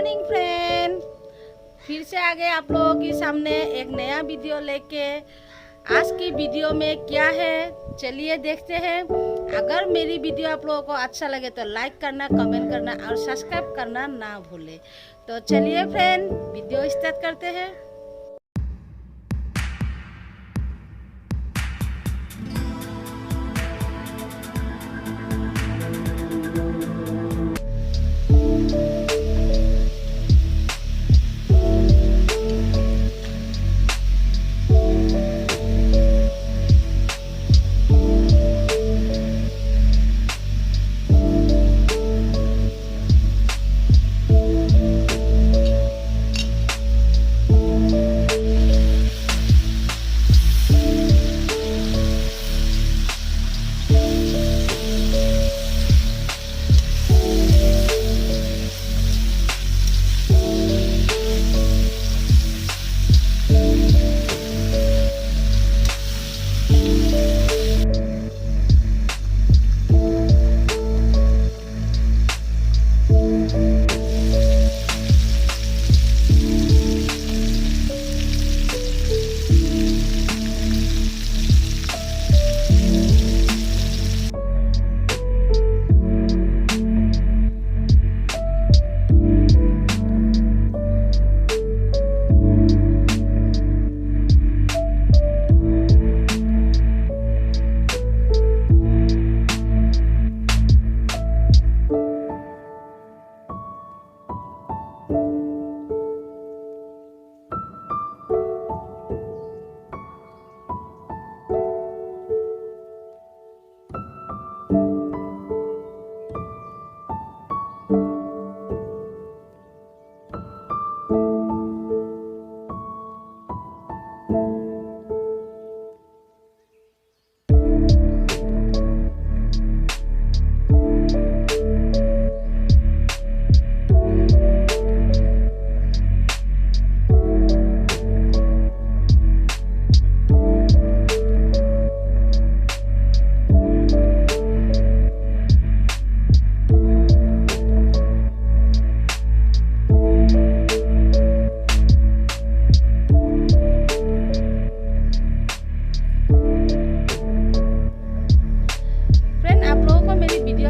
Morning friend, फिर से आ गए आप लोगों के सामने एक नया वीडियो लेके। आज की वीडियो में क्या है चलिए देखते हैं। अगर मेरी वीडियो आप लोगों को अच्छा लगे तो लाइक करना, कमेंट करना और सब्सक्राइब करना ना भूले। तो चलिए फ्रेंड वीडियो स्टार्ट करते हैं।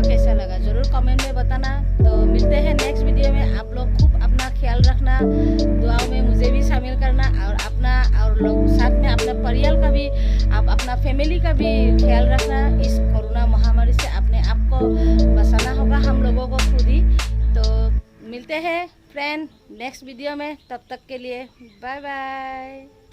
कैसा लगा जरूर कमेंट में बताना। तो मिलते हैं नेक्स्ट वीडियो में। आप लोग खूब अपना ख्याल रखना, दुआओं में मुझे भी शामिल करना और अपना और लोग साथ में अपना परिवार का भी, आप अपना फैमिली का भी ख्याल रखना। इस कोरोना महामारी से अपने आप को बचाना होगा हम लोगों को खुद ही। तो मिलते हैं फ्रेंड नेक्स्ट वीडियो में, तब तक के लिए बाय बाय।